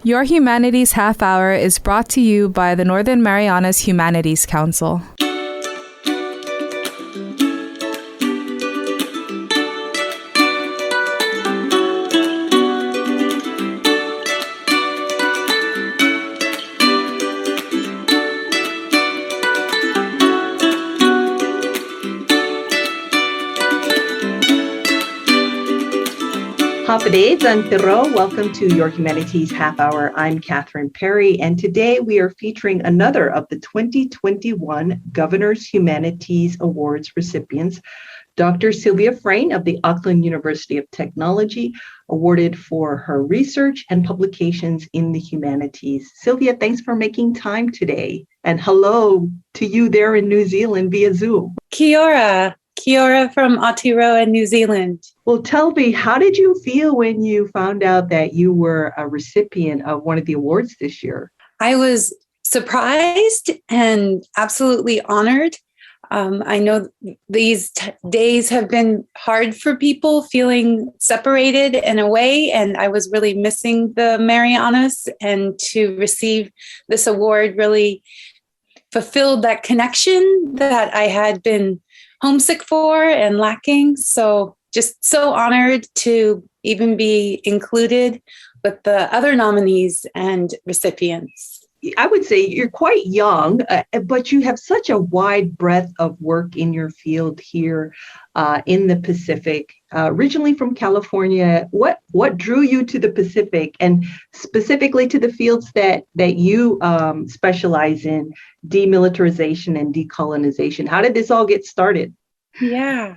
Your Humanities Half Hour is brought to you by the Northern Marianas Humanities Council. Awardee, Zantiro. Welcome to Your Humanities Half Hour. I'm Catherine Perry, and today we are featuring another of the 2021 Governor's Humanities Awards recipients, Dr. Sylvia Frain of the Auckland University of Technology, awarded for her research and publications in the humanities. Sylvia, thanks for making time today. And hello to you there in New Zealand via Zoom. Kia ora. Kia ora from Aotearoa, New Zealand. Well, tell me, how did you feel when you found out that you were a recipient of one of the awards this year? I was surprised and absolutely honored. I know these days have been hard for people, feeling separated in a way, and I was really missing the Marianas, and to receive this award really fulfilled that connection that I had been homesick for and lacking. So just so honored to even be included with the other nominees and recipients. I would say you're quite young, but you have such a wide breadth of work in your field here in the Pacific. Originally from California, what drew you to the Pacific, and specifically to the fields that you specialize in, demilitarization and decolonization? How did this all get started? Yeah.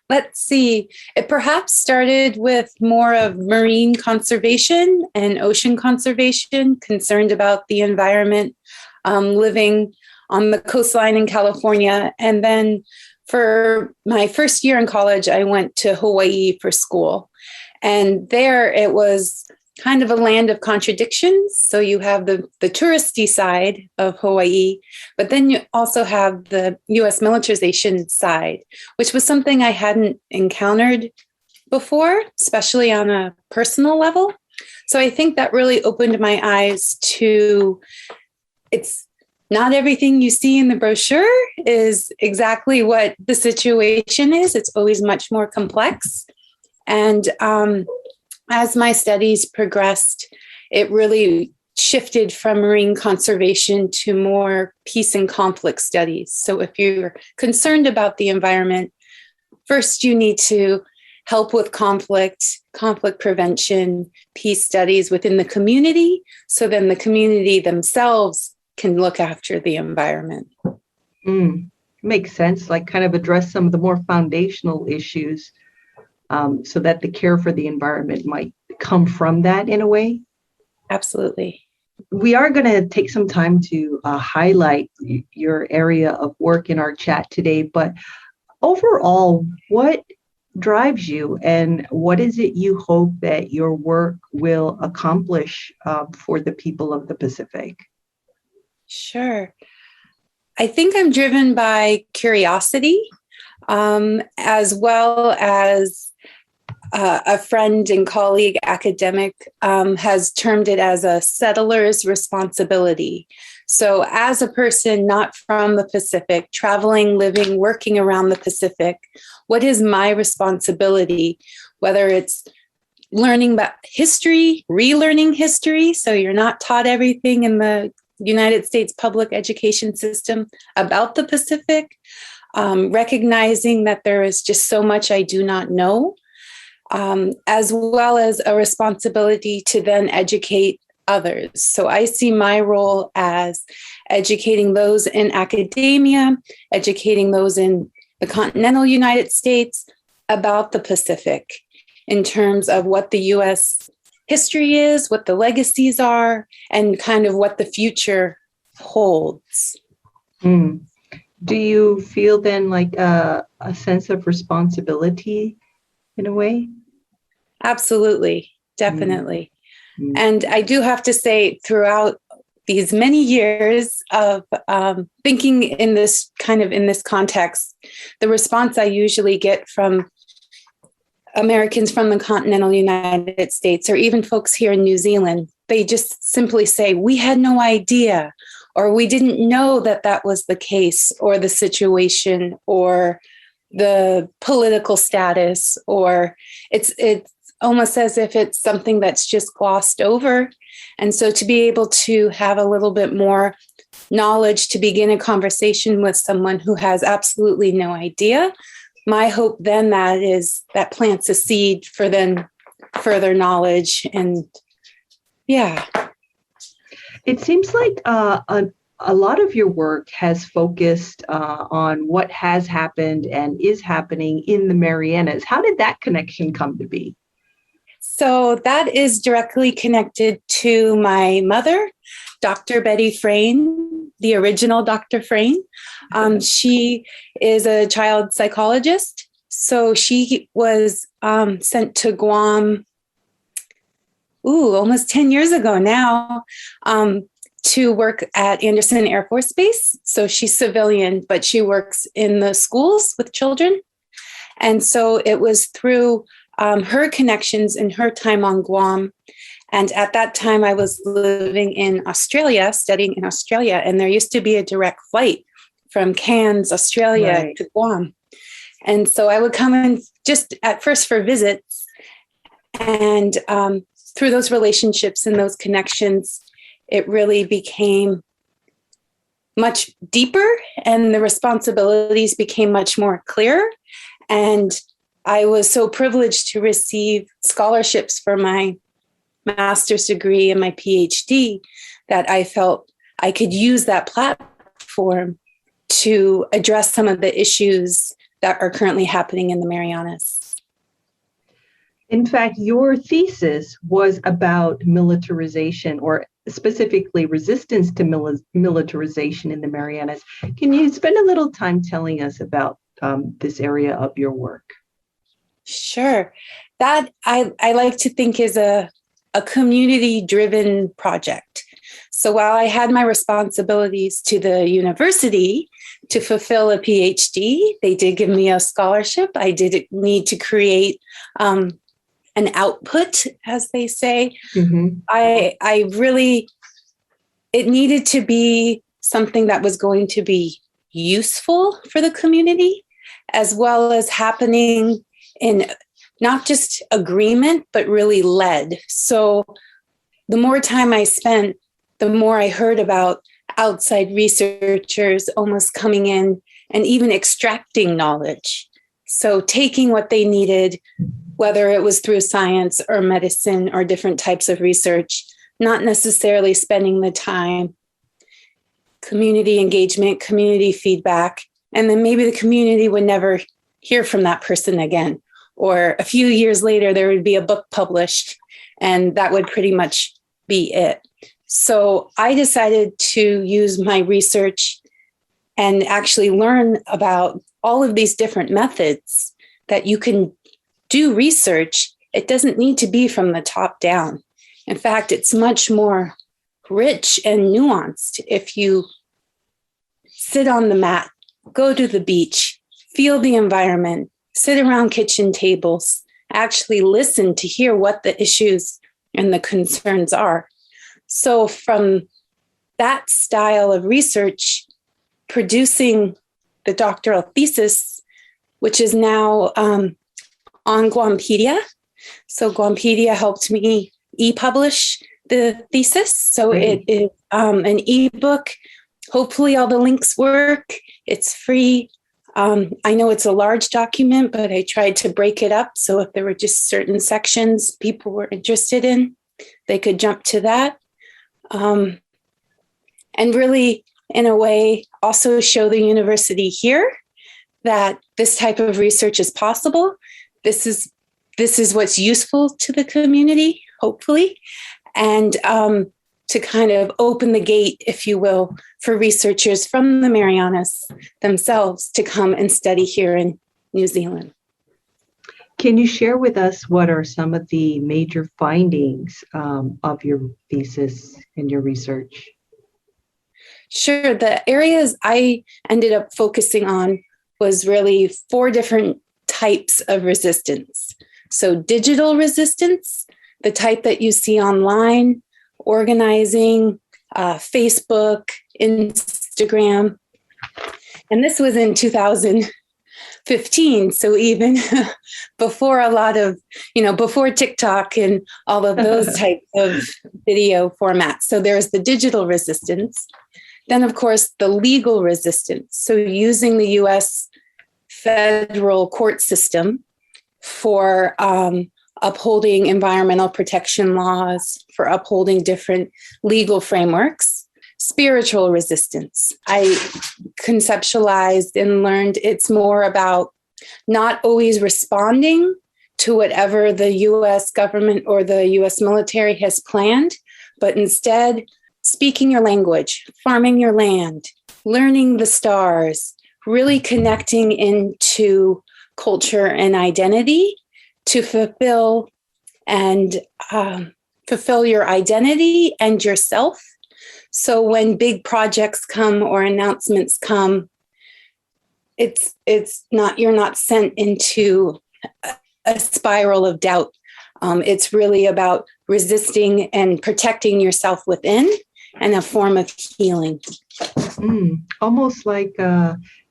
Let's see. It perhaps started with more of marine conservation and ocean conservation, concerned about the environment, living on the coastline in California. And then for my first year in college, I went to Hawaii for school. And there it was kind of a land of contradictions. So you have the touristy side of Hawaii, but then you also have the U.S. militarization side, which was something I hadn't encountered before, especially on a personal level. So I think that really opened my eyes to, it's not everything you see in the brochure is exactly what the situation is. It's always much more complex. And as my studies progressed, it really shifted from marine conservation to more peace and conflict studies. So if you're concerned about the environment, first you need to help with conflict prevention, peace studies within the community, so then the community themselves can look after the environment. Makes sense, like kind of address some of the more foundational issues. So that the care for the environment might come from that in a way? Absolutely. We are going to take some time to highlight your area of work in our chat today, but overall, what drives you and what is it you hope that your work will accomplish for the people of the Pacific? Sure. I think I'm driven by curiosity, as well as a friend and colleague academic has termed it as a settler's responsibility. So as a person not from the Pacific, traveling, living, working around the Pacific, what is my responsibility? Whether it's learning about history, relearning history, so you're not taught everything in the United States public education system about the Pacific, recognizing that there is just so much I do not know, as well as a responsibility to then educate others. So I see my role as educating those in academia, educating those in the continental United States about the Pacific in terms of what the U.S. history is, what the legacies are, and kind of what the future holds. Do you feel then like a sense of responsibility in a way? Absolutely, definitely. And I do have to say, throughout these many years of thinking in this context, the response I usually get from Americans from the continental United States, or even folks here in New Zealand, they just simply say, we had no idea, or we didn't know that that was the case, or the situation, or the political status, or it's almost as if it's something that's just glossed over. And so to be able to have a little bit more knowledge to begin a conversation with someone who has absolutely no idea, my hope then that plants a seed for then further knowledge. And yeah. It seems like a lot of your work has focused on what has happened and is happening in the Marianas. How did that connection come to be? So that is directly connected to my mother, Dr. Betty Frain, the original Dr. Frain. She is a child psychologist. So she was sent to Guam, almost 10 years ago now, to work at Anderson Air Force Base. So she's civilian, but she works in the schools with children. And so it was through her connections in her time on Guam. And at that time, I was living in Australia, studying in Australia, and there used to be a direct flight from Cairns, Australia to Guam. And so I would come in just at first for visits. And through those relationships and those connections, it really became much deeper, and the responsibilities became much more clear. And I was so privileged to receive scholarships for my master's degree and my PhD that I felt I could use that platform to address some of the issues that are currently happening in the Marianas. In fact, your thesis was about militarization, or specifically resistance to militarization in the Marianas. Can you spend a little time telling us about this area of your work? Sure. That I like to think is a community-driven project. So while I had my responsibilities to the university to fulfill a PhD, they did give me a scholarship. I did need to create an output, as they say. Mm-hmm. I really, it needed to be something that was going to be useful for the community, as well as happening in not just agreement, but really led. So the more time I spent, the more I heard about outside researchers almost coming in and even extracting knowledge. So taking what they needed, whether it was through science or medicine or different types of research, not necessarily spending the time, community engagement, community feedback, and then maybe the community would never hear from that person again. Or a few years later, there would be a book published, and that would pretty much be it. So I decided to use my research and actually learn about all of these different methods that you can do research. It doesn't need to be from the top down. In fact, it's much more rich and nuanced if you sit on the mat, go to the beach, feel the environment, sit around kitchen tables, actually listen to hear what the issues and the concerns are. So from that style of research, producing the doctoral thesis, which is now on Guampedia. So Guampedia helped me e-publish the thesis. So It is an ebook. Hopefully all the links work. It's free. I know it's a large document, but I tried to break it up. So if there were just certain sections people were interested in, they could jump to that. And really, in a way, also show the university here that this type of research is possible. This is what's useful to the community, hopefully, and to kind of open the gate, if you will, for researchers from the Marianas themselves to come and study here in New Zealand. Can you share with us what are some of the major findings of your thesis and your research? Sure. The areas I ended up focusing on was really 4 different types of resistance. So digital resistance, the type that you see online organizing, Facebook, Instagram. And this was in 2015. So even before a lot of, before TikTok and all of those types of video formats. So there's the digital resistance. Then, of course, the legal resistance. So using the U.S. federal court system for upholding environmental protection laws, for upholding different legal frameworks. Spiritual resistance. I conceptualized and learned it's more about not always responding to whatever the U.S. government or the U.S. military has planned, but instead speaking your language, farming your land, learning the stars, really connecting into culture and identity to fulfill your identity and yourself. So when big projects come or announcements come, you're not sent into a spiral of doubt. It's really about resisting and protecting yourself within and a form of healing. Almost like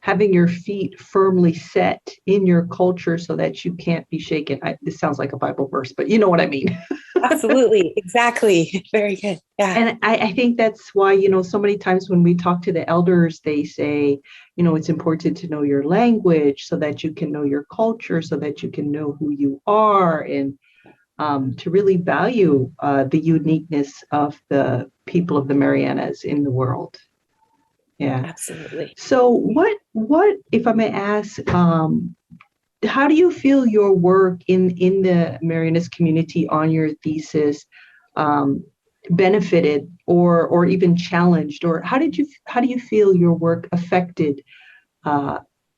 having your feet firmly set in your culture so that you can't be shaken. This sounds like a Bible verse, but you know what I mean. Absolutely. Exactly. Very good. Yeah. And I think that's why, so many times when we talk to the elders, they say, it's important to know your language so that you can know your culture, so that you can know who you are, and to really value the uniqueness of the people of the Marianas in the world. Yeah, absolutely. So what, if I may ask, how do you feel your work in the Marianas community on your thesis benefited or even challenged, or how do you feel your work affected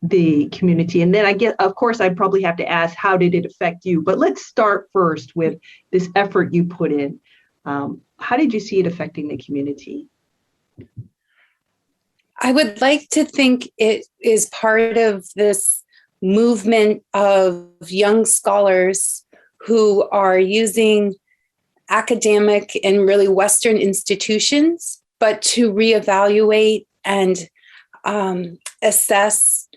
the community? And then of course, I probably have to ask, how did it affect you? But let's start first with this effort you put in. How did you see it affecting the community? I would like to think it is part of this movement of young scholars who are using academic and really Western institutions, but to reevaluate and assess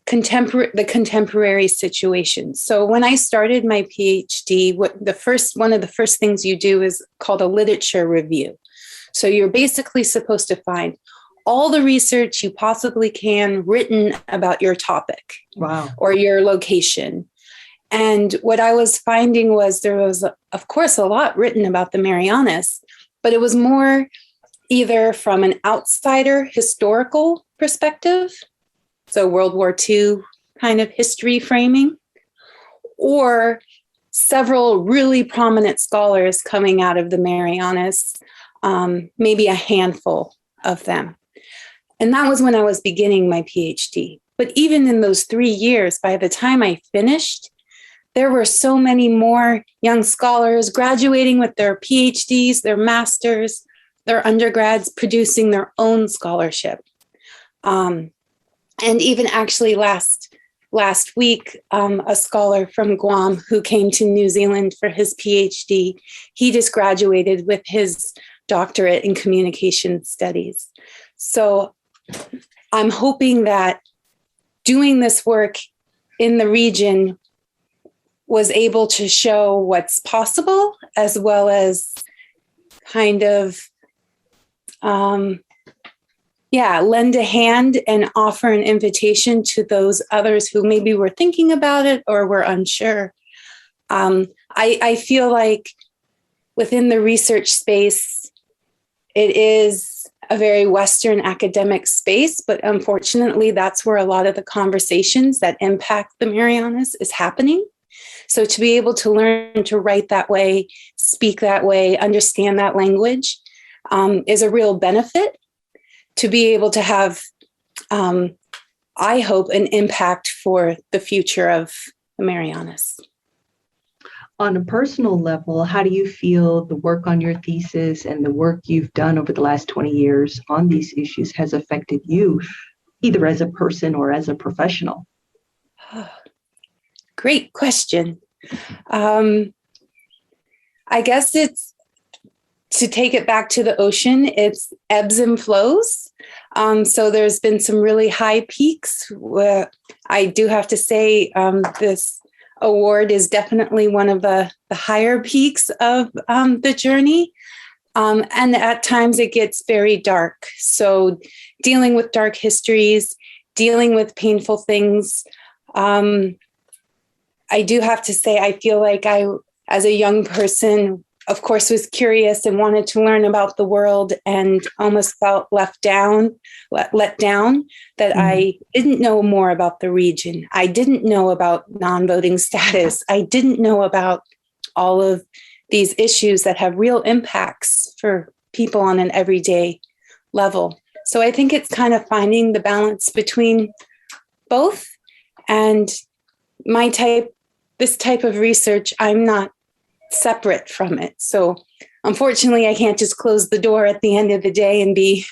the contemporary situation. So when I started my PhD, one of the first things you do is called a literature review. So you're basically supposed to find all the research you possibly can written about your topic. Wow. Or your location. And what I was finding was there was, of course, a lot written about the Marianas, but it was more either from an outsider historical perspective, so World War II kind of history framing, or several really prominent scholars coming out of the Marianas, maybe a handful of them. And that was when I was beginning my PhD. But even in those 3 years, by the time I finished, there were so many more young scholars graduating with their PhDs, their masters, their undergrads, producing their own scholarship. And even actually last week, a scholar from Guam who came to New Zealand for his PhD, he just graduated with his doctorate in communication studies. So I'm hoping that doing this work in the region was able to show what's possible, as well as kind of, lend a hand and offer an invitation to those others who maybe were thinking about it or were unsure. I feel like within the research space, it is a very Western academic space, but unfortunately, that's where a lot of the conversations that impact the Marianas is happening. So to be able to learn to write that way, speak that way, understand that language is a real benefit. To be able to have, I hope, an impact for the future of the Marianas. On a personal level, how do you feel the work on your thesis and the work you've done over the last 20 years on these issues has affected you, either as a person or as a professional? Great question. I guess to take it back to the ocean, it's ebbs and flows. So there's been some really high peaks. Where I do have to say this award is definitely one of the higher peaks of the journey. And at times it gets very dark. So dealing with dark histories, dealing with painful things. I do have to say, I feel like I, as a young person, of course, was curious and wanted to learn about the world and almost felt let down that I didn't know more about the region. I didn't know about non-voting status. I didn't know about all of these issues that have real impacts for people on an everyday level. So I think it's kind of finding the balance between both. And this type of research, I'm not separate from it. So unfortunately, I can't just close the door at the end of the day and be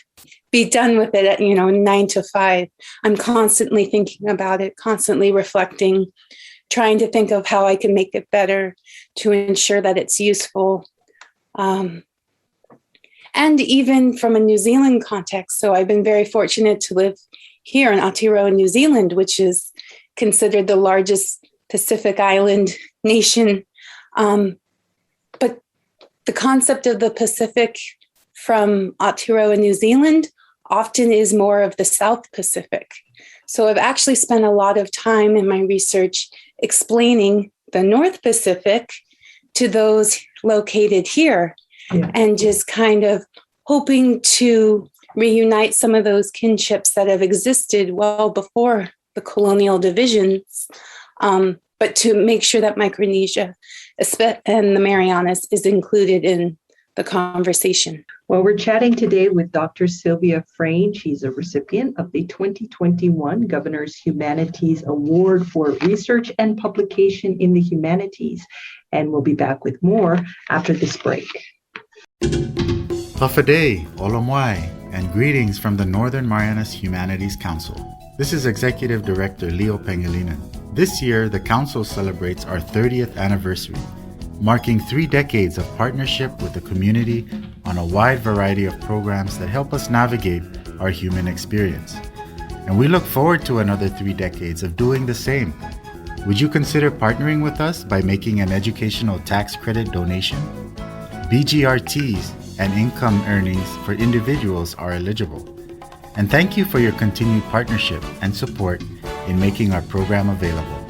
done with it at 9 to 5. I'm constantly thinking about it, constantly reflecting, trying to think of how I can make it better to ensure that it's useful. And even from a New Zealand context. So I've been very fortunate to live here in Aotearoa, New Zealand, which is considered the largest Pacific island nation. But the concept of the Pacific from Aotearoa, New Zealand, often is more of the South Pacific. So I've actually spent a lot of time in my research explaining the North Pacific to those located here, and just kind of hoping to reunite some of those kinships that have existed well before the colonial divisions, but to make sure that Micronesia and the Marianas is included in the conversation. Well, we're chatting today with Dr. Sylvia Frain. She's a recipient of the 2021 Governor's Humanities Award for Research and Publication in the Humanities. And we'll be back with more after this break. Hafaday, Olomwai, and greetings from the Northern Marianas Humanities Council. This is Executive Director Leo Pangilinan. This year, the Council celebrates our 30th anniversary, marking 3 decades of partnership with the community on a wide variety of programs that help us navigate our human experience. And we look forward to another 3 decades of doing the same. Would you consider partnering with us by making an educational tax credit donation? BGRTs and income earnings for individuals are eligible. And thank you for your continued partnership and support in making our program available.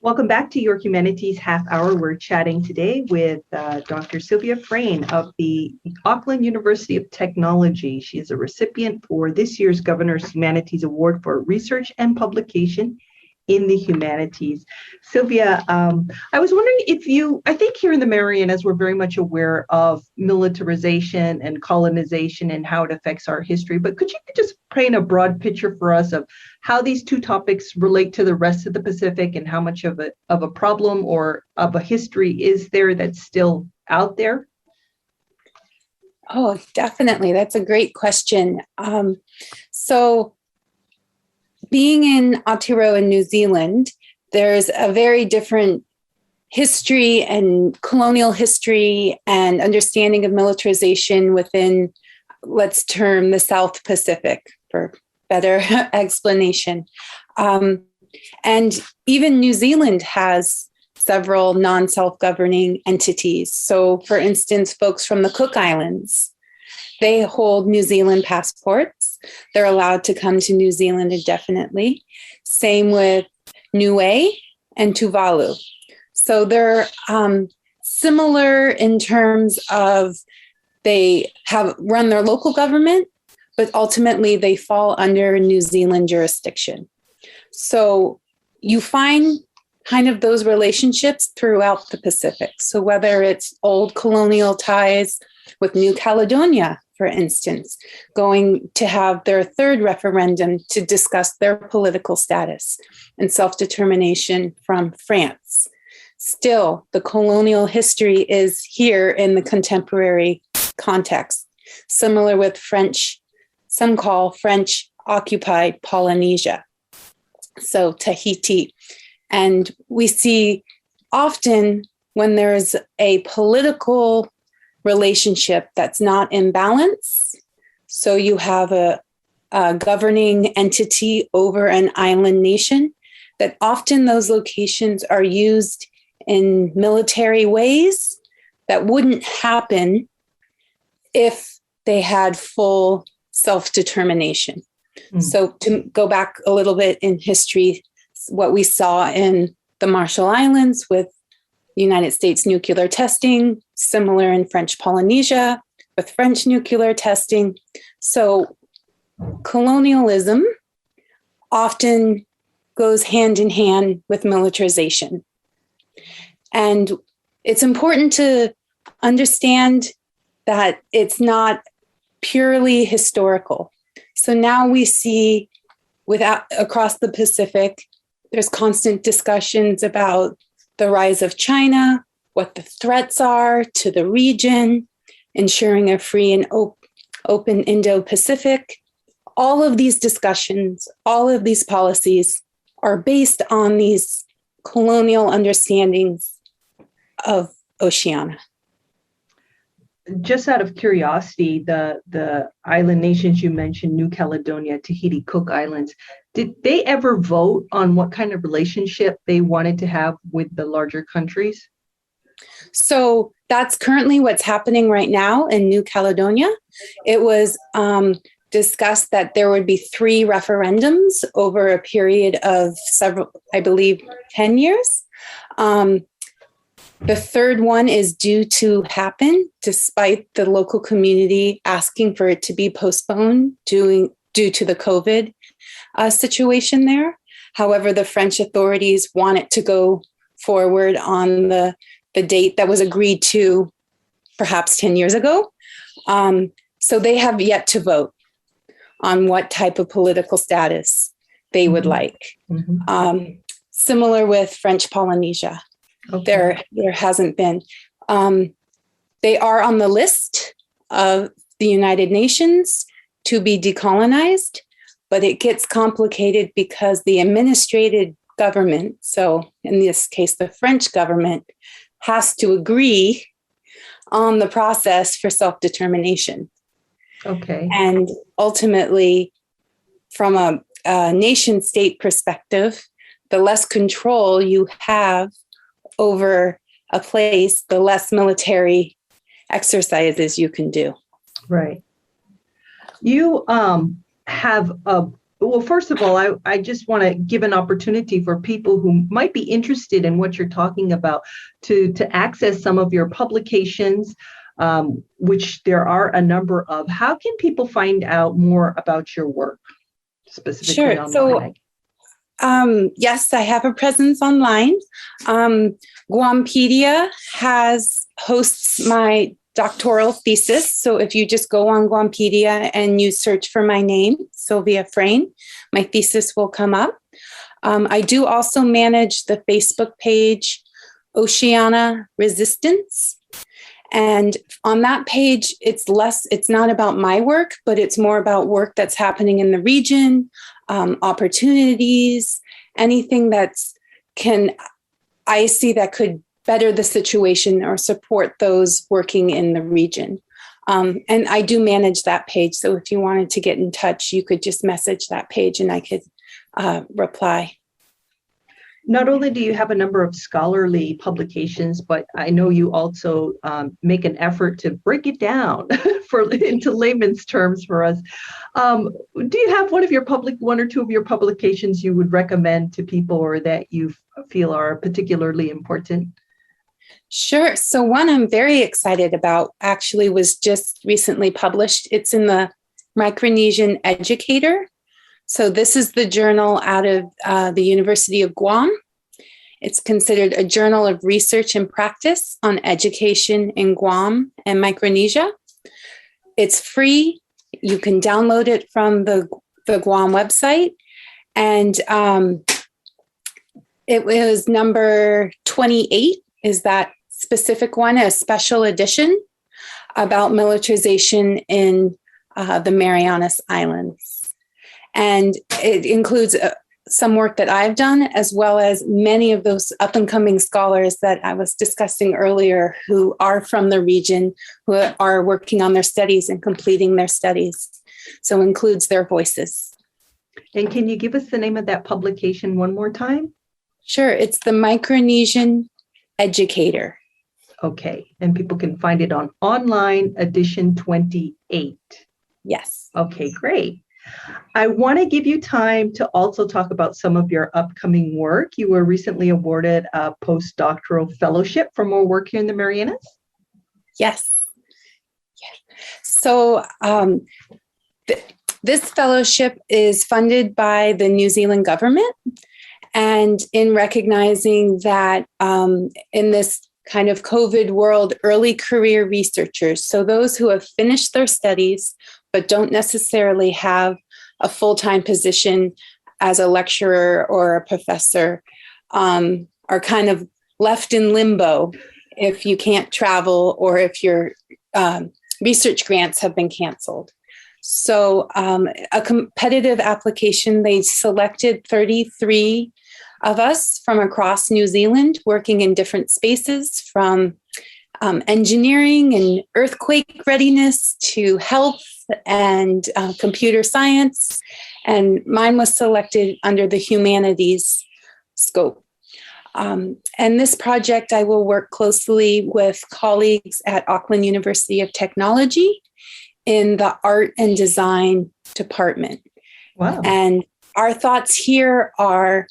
Welcome back to Your Humanities Half Hour. We're chatting today with Dr. Sylvia Frain of the Auckland University of Technology. She is a recipient for this year's Governor's Humanities Award for Research and Publication in the Humanities. Sylvia, I was wondering if I think here in the Marianas, we're very much aware of militarization and colonization and how it affects our history, but could you just paint a broad picture for us of how these two topics relate to the rest of the Pacific and how much of a problem or of a history is there that's still out there? Oh, definitely. That's a great question. So being in Aotearoa, New Zealand, there's a very different history and colonial history and understanding of militarization within, let's term, the South Pacific for better explanation. And even New Zealand has several non-self-governing entities. So for instance, folks from the Cook Islands, they hold New Zealand passports. They're allowed to come to New Zealand indefinitely. Same with Niue and Tuvalu. So they're similar in terms of they have run their local government, but ultimately they fall under New Zealand jurisdiction. So you find kind of those relationships throughout the Pacific. So whether it's old colonial ties with New Caledonia, for instance, going to have their 3rd referendum to discuss their political status and self-determination from France. Still, the colonial history is here in the contemporary context, similar with French, some call French occupied Polynesia, so Tahiti. And we see often when there's a political relationship that's not in balance. So you have a governing entity over an island nation, that often those locations are used in military ways that wouldn't happen if they had full self-determination. So to go back a little bit in history, what we saw in the Marshall Islands with United States nuclear testing, similar in French Polynesia with French nuclear testing. So colonialism often goes hand in hand with militarization. And it's important to understand that it's not purely historical. So now we see across the Pacific, there's constant discussions about the rise of China, what the threats are to the region, ensuring a free and open Indo-Pacific. All of these discussions, all of these policies are based on these colonial understandings of Oceania. Just out of curiosity, the island nations you mentioned, New Caledonia, Tahiti, Cook Islands, did they ever vote on what kind of relationship they wanted to have with the larger countries? So that's currently what's happening right now in New Caledonia. It was discussed that there would be 3 referendums over a period of several, I believe, 10 years. The third one is due to happen despite the local community asking for it to be postponed due to the COVID situation there. However, the French authorities want it to go forward on the date that was agreed to perhaps 10 years ago. So they have yet to vote on what type of political status they would like. Similar with French Polynesia. Okay. There hasn't been. They are on the list of the United Nations to be decolonized, but it gets complicated because the administrative government, so in this case, the French government, has to agree on the process for self-determination. Okay. And ultimately, from a nation state perspective, the less control you have over a place, the less military exercises you can do. Right. You have well, first of all, I just want to give an opportunity for people who might be interested in what you're talking about to access some of your publications, which there are a number of. How can people find out more about your work specifically? Sure. Online? So, yes, I have a presence online. Guampedia hosts my doctoral thesis. So if you just go on Guampedia and you search for my name, Sylvia Frain, my thesis will come up. I do also manage the Facebook page, Oceania Resistance. And on that page, it's not about my work, but it's more about work that's happening in the region, opportunities, anything I see that could better the situation or support those working in the region. And I do manage that page. So if you wanted to get in touch, you could just message that page and I could reply. Not only do you have a number of scholarly publications, but I know you also make an effort to break it down into layman's terms for us. Do you have one or two of your publications you would recommend to people or that you feel are particularly important? Sure. So one I'm very excited about actually was just recently published. It's in the Micronesian Educator. So this is the journal out of the University of Guam. It's considered a journal of research and practice on education in Guam and Micronesia. It's free. You can download it from the Guam website. And it was number 28 is that specific one, a special edition about militarization in the Marianas Islands. And it includes some work that I've done, as well as many of those up and coming scholars that I was discussing earlier who are from the region, who are working on their studies and completing their studies. So includes their voices. And can you give us the name of that publication one more time? Sure. It's the Micronesian Educator. Okay. And people can find it on online edition 28. Yes. Okay, great. I want to give you time to also talk about some of your upcoming work. You were recently awarded a postdoctoral fellowship for more work here in the Marianas. Yes. So this fellowship is funded by the New Zealand government. And in recognizing that in this kind of COVID world, early career researchers, so those who have finished their studies but don't necessarily have a full-time position as a lecturer or a professor, are kind of left in limbo if you can't travel or if your research grants have been canceled. So a competitive application, they selected 33 of us from across New Zealand working in different spaces, from engineering and earthquake readiness to health and computer science. And mine was selected under the humanities scope. And this project, I will work closely with colleagues at Auckland University of Technology in the art and design department. Wow. And our thoughts here are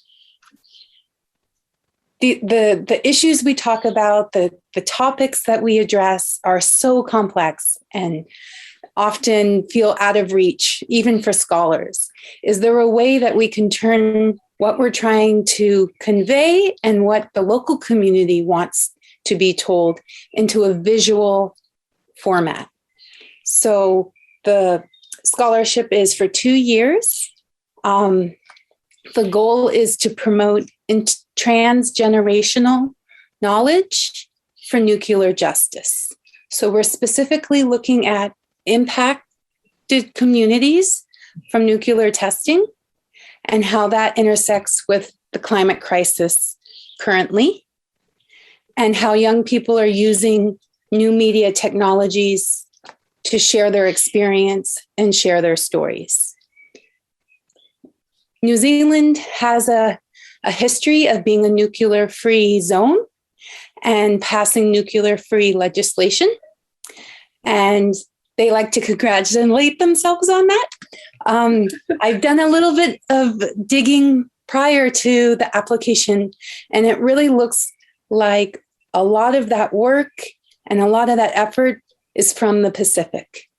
the issues we talk about, the topics that we address are so complex and often feel out of reach, even for scholars. Is there a way that we can turn what we're trying to convey and what the local community wants to be told into a visual format? So the scholarship is for 2 years. The goal is to promote transgenerational knowledge for nuclear justice. So we're specifically looking at impacted communities from nuclear testing and how that intersects with the climate crisis currently, and how young people are using new media technologies to share their experience and share their stories. New Zealand has a history of being a nuclear-free zone and passing nuclear-free legislation. And they like to congratulate themselves on that. I've done a little bit of digging prior to the application, and it really looks like a lot of that work and a lot of that effort is from the Pacific.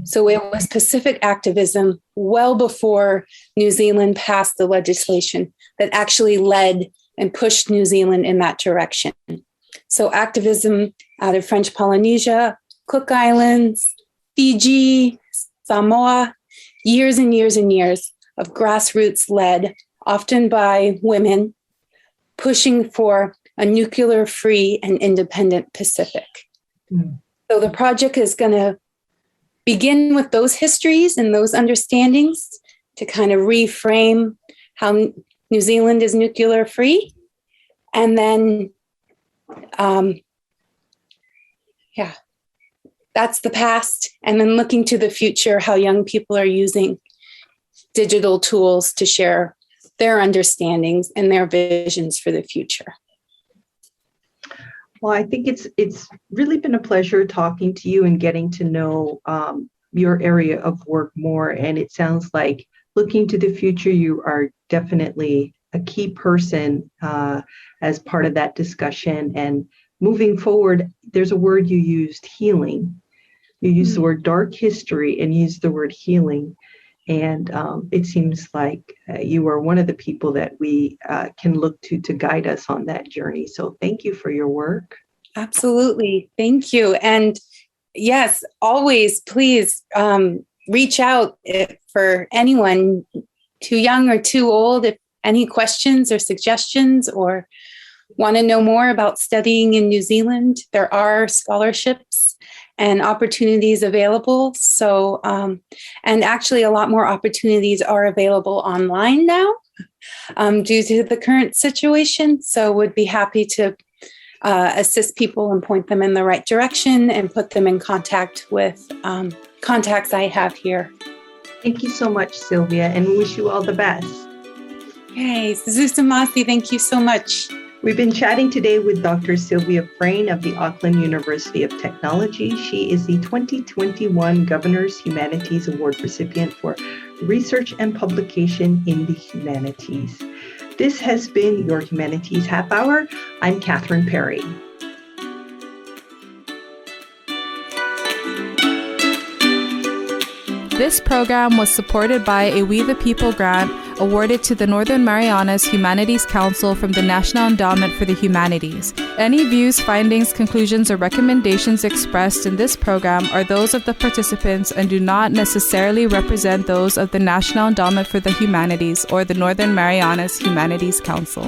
So it was Pacific activism well before New Zealand passed the legislation that actually led and pushed New Zealand in that direction. So activism out of French Polynesia, Cook Islands, Fiji, Samoa, years and years and years of grassroots led, often by women, pushing for a nuclear-free and independent Pacific. So the project is going to begin with those histories and those understandings to kind of reframe how New Zealand is nuclear free. And then, that's the past. And then looking to the future, how young people are using digital tools to share their understandings and their visions for the future. Well, I think it's really been a pleasure talking to you and getting to know your area of work more. And it sounds like looking to the future, you are definitely a key person as part of that discussion. And moving forward, there's a word you used, healing. You used the word dark history and used the word healing. And it seems like you are one of the people that we can look to guide us on that journey. So thank you for your work. Absolutely. Thank you. And yes, always, please reach out for anyone too young or too old, if any questions or suggestions or want to know more about studying in New Zealand. There are scholarships and opportunities available. So, and actually a lot more opportunities are available online now. due to the current situation. So would be happy to assist people and point them in the right direction and put them in contact with contacts I have here. Thank you so much, Sylvia, and wish you all the best. Hey, Suzusamasi, thank you so much. We've been chatting today with Dr. Sylvia Frain of the Auckland University of Technology. She is the 2021 Governor's Humanities Award recipient for research and publication in the humanities. This has been your Humanities Half Hour. I'm Catherine Perry. This program was supported by a We the People grant awarded to the Northern Marianas Humanities Council from the National Endowment for the Humanities. Any views, findings, conclusions, or recommendations expressed in this program are those of the participants and do not necessarily represent those of the National Endowment for the Humanities or the Northern Marianas Humanities Council.